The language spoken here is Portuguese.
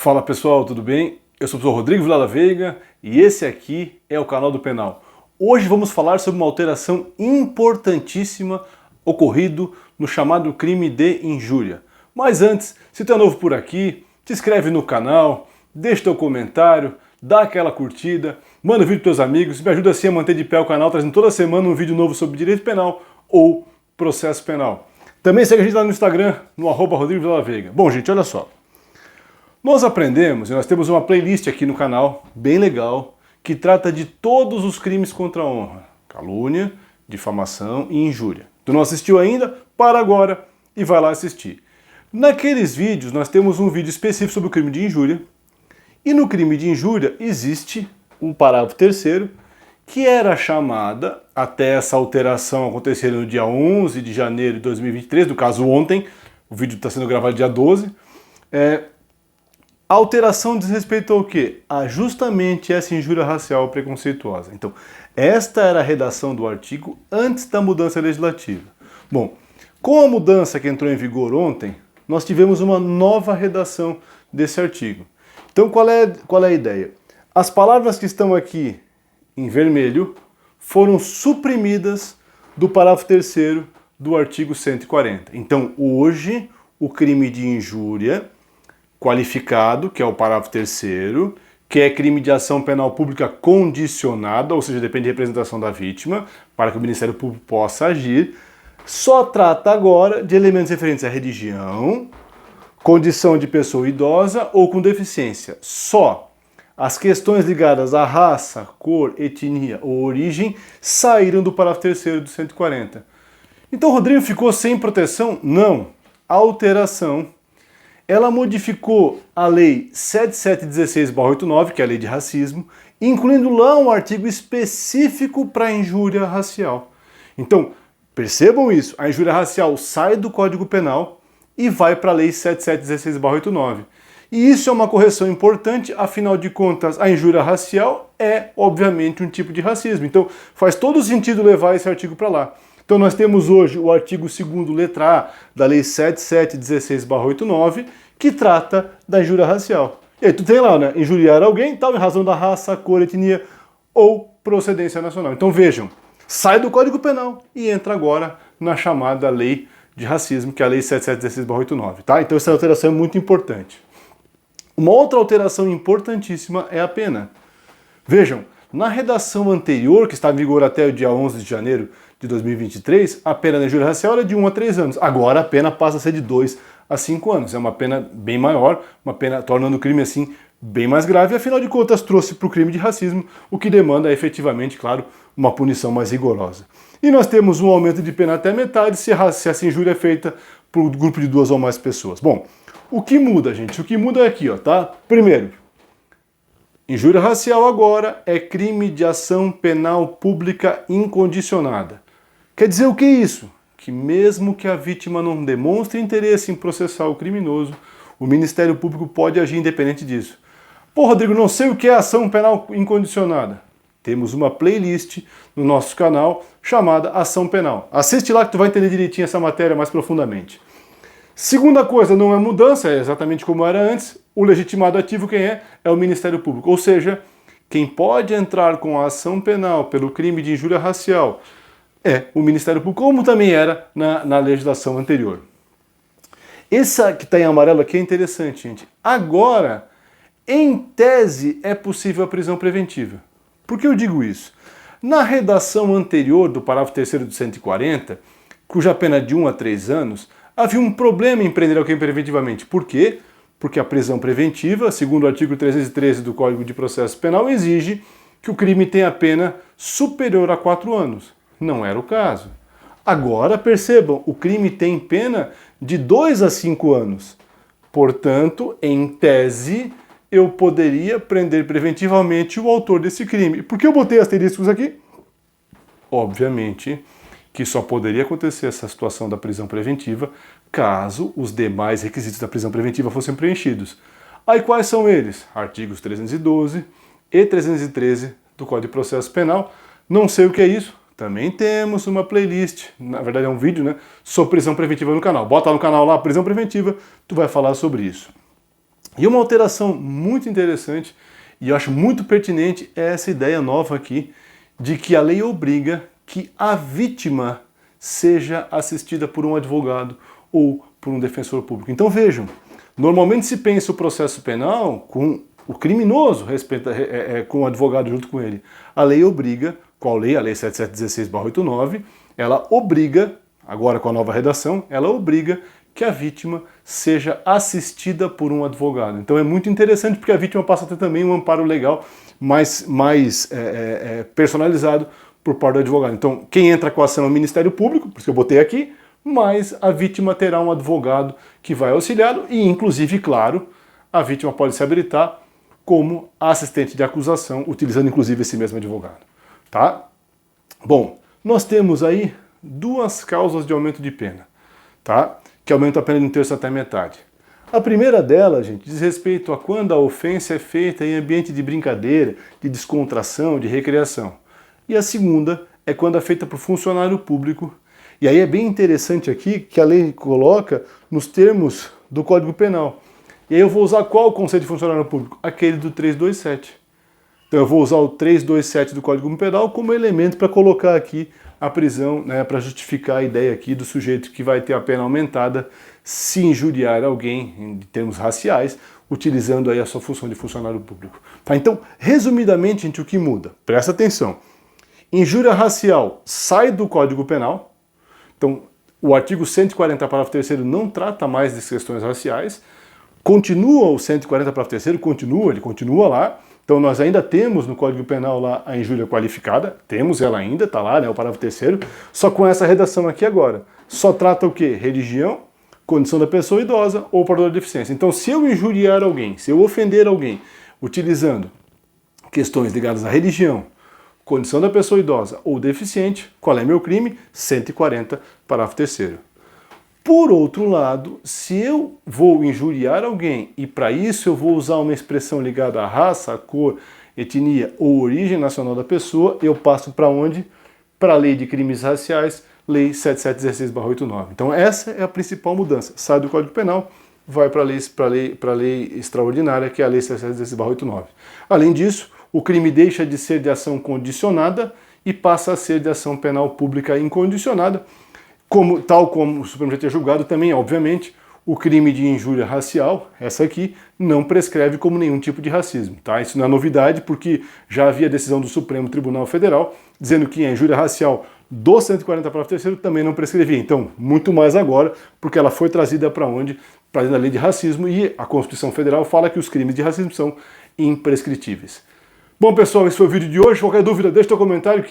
Fala pessoal, tudo bem? Eu sou o professor Rodrigo Vilela Veiga e esse aqui é o canal do Penal. Hoje vamos falar sobre uma alteração importantíssima ocorrido no chamado crime de injúria. Mas antes, se tu é novo por aqui, te inscreve no canal, deixa teu comentário, dá aquela curtida, manda o vídeo para teus amigos, me ajuda assim a manter de pé o canal, trazendo toda semana um vídeo novo sobre direito penal ou processo penal. Também segue a gente lá no Instagram, no @Rodrigo Vilela Veiga. Bom, gente, olha só. Nós aprendemos, e nós temos uma playlist aqui no canal, bem legal, que trata de todos os crimes contra a honra. Calúnia, difamação e injúria. Tu não assistiu ainda? Para agora e vai lá assistir. Naqueles vídeos nós temos um vídeo específico sobre o crime de injúria. E no crime de injúria existe um parágrafo terceiro que era chamada, até essa alteração acontecer no dia 11 de janeiro de 2023, no caso ontem, o vídeo está sendo gravado dia 12, a alteração diz respeito ao quê? A justamente essa injúria racial preconceituosa. Então, esta era a redação do artigo antes da mudança legislativa. Bom, com a mudança que entrou em vigor ontem, nós tivemos uma nova redação desse artigo. Então, qual é a ideia? As palavras que estão aqui em vermelho foram suprimidas do parágrafo 3º do artigo 140. Então, hoje, o crime de injúria qualificado, que é o parágrafo 3º, que é crime de ação penal pública condicionada, ou seja, depende de representação da vítima, para que o Ministério Público possa agir, só trata agora de elementos referentes à religião, condição de pessoa idosa ou com deficiência. Só as questões ligadas à raça, cor, etnia ou origem saíram do parágrafo 3º do 140. Então, Rodrigo ficou sem proteção? Não. A alteração ela modificou a Lei 7716/89, que é a Lei de Racismo, incluindo lá um artigo específico para a injúria racial. Então, percebam isso, a injúria racial sai do Código Penal e vai para a Lei 7716/89. E isso é uma correção importante, afinal de contas, a injúria racial é, obviamente, um tipo de racismo. Então, faz todo sentido levar esse artigo para lá. Então nós temos hoje o artigo 2º, letra A, da Lei 7716/89, que trata da injúria racial. E aí tu tem lá, né, injuriar alguém, tal, em razão da raça, cor, etnia ou procedência nacional. Então vejam, sai do Código Penal e entra agora na chamada Lei de Racismo, que é a Lei 7716/89, tá? Então essa alteração é muito importante. Uma outra alteração importantíssima é a pena. Vejam, na redação anterior, que está em vigor até o dia 11 de janeiro de 2023, a pena da injúria racial era de 1 a 3 anos. Agora a pena passa a ser de 2 a 5 anos. É uma pena bem maior, uma pena tornando o crime assim bem mais grave, e afinal de contas trouxe para o crime de racismo, o que demanda efetivamente, claro, uma punição mais rigorosa. E nós temos um aumento de pena até metade se essa injúria é feita por um grupo de 2 ou mais pessoas. Bom, o que muda, gente? O que muda é aqui, ó, tá? Primeiro, injúria racial agora é crime de ação penal pública incondicionada. Quer dizer o que é isso? Que mesmo que a vítima não demonstre interesse em processar o criminoso, o Ministério Público pode agir independente disso. Pô, Rodrigo, não sei o que é ação penal incondicionada. Temos uma playlist no nosso canal chamada Ação Penal. Assiste lá que tu vai entender direitinho essa matéria mais profundamente. Segunda coisa, não é mudança, é exatamente como era antes. O legitimado ativo quem é? É o Ministério Público. Ou seja, quem pode entrar com a ação penal pelo crime de injúria racial é o Ministério Público, como também era na legislação anterior. Essa que está em amarelo aqui é interessante, gente. Agora, em tese, é possível a prisão preventiva. Por que eu digo isso? Na redação anterior do parágrafo 3º do 140, cuja pena é de 1 a 3 anos, havia um problema em prender alguém preventivamente. Por quê? Porque a prisão preventiva, segundo o artigo 313 do Código de Processo Penal, exige que o crime tenha pena superior a 4 anos. Não era o caso. Agora, percebam, o crime tem pena de 2 a 5 anos. Portanto, em tese, eu poderia prender preventivamente o autor desse crime. Por que eu botei asteriscos aqui? Obviamente que só poderia acontecer essa situação da prisão preventiva caso os demais requisitos da prisão preventiva fossem preenchidos. Aí quais são eles? Artigos 312 e 313 do Código de Processo Penal. Não sei o que é isso. Também temos uma playlist, na verdade é um vídeo, né, sobre prisão preventiva no canal. Bota no canal lá, prisão preventiva, tu vai falar sobre isso. E uma alteração muito interessante, e eu acho muito pertinente, é essa ideia nova aqui, de que a lei obriga que a vítima seja assistida por um advogado ou por um defensor público. Então vejam, normalmente se pensa o processo penal com o criminoso com o advogado junto com ele. A lei obriga, qual lei? A lei 7716/89, ela obriga, agora com a nova redação, ela obriga que a vítima seja assistida por um advogado. Então é muito interessante porque a vítima passa a ter também um amparo legal mais personalizado por parte do advogado. Então quem entra com a ação é o Ministério Público, por isso que eu botei aqui, mas a vítima terá um advogado que vai auxiliá-lo e, inclusive, claro, a vítima pode se habilitar como assistente de acusação, utilizando inclusive esse mesmo advogado. Tá? Bom, nós temos aí duas causas de aumento de pena, tá? Que aumenta a pena de 1/3 até metade. A primeira delas, gente, diz respeito a quando a ofensa é feita em ambiente de brincadeira, de descontração, de recreação. E a segunda é quando é feita por funcionário público. E aí é bem interessante aqui que a lei coloca nos termos do Código Penal. E aí eu vou usar qual conceito de funcionário público? Aquele do 327. Então eu vou usar o 327 do Código Penal como elemento para colocar aqui a prisão, né, para justificar a ideia aqui do sujeito que vai ter a pena aumentada se injuriar alguém em termos raciais, utilizando aí a sua função de funcionário público. Tá? Então, resumidamente, gente, o que muda? Presta atenção. Injúria racial sai do Código Penal. Então, o artigo 140, parágrafo 3º, não trata mais de questões raciais. Continua o 140, parágrafo 3º, ele continua lá. Então nós ainda temos no Código Penal lá a injúria qualificada, temos ela ainda, está lá, né, o parágrafo 3º, só com essa redação aqui agora. Só trata o quê? Religião, condição da pessoa idosa ou portador de deficiência. Então se eu injuriar alguém, se eu ofender alguém utilizando questões ligadas à religião, condição da pessoa idosa ou deficiente, qual é meu crime? 140, parágrafo 3º. Por outro lado, se eu vou injuriar alguém e para isso eu vou usar uma expressão ligada à raça, à cor, etnia ou origem nacional da pessoa, eu passo para onde? Para a Lei de Crimes Raciais, Lei 7716/89. Então essa é a principal mudança. Sai do Código Penal, vai para a lei extraordinária, que é a Lei 7716/89. Além disso, o crime deixa de ser de ação condicionada e passa a ser de ação penal pública incondicionada, tal como o Supremo já tinha julgado também, obviamente, o crime de injúria racial, essa aqui, não prescreve como nenhum tipo de racismo. Tá? Isso não é novidade, porque já havia decisão do Supremo Tribunal Federal dizendo que a injúria racial do 140, parágrafo 3º, também não prescrevia. Então, muito mais agora, porque ela foi trazida para onde? Para dentro da lei de racismo, e a Constituição Federal fala que os crimes de racismo são imprescritíveis. Bom, pessoal, esse foi o vídeo de hoje. Qualquer dúvida, deixa seu comentário.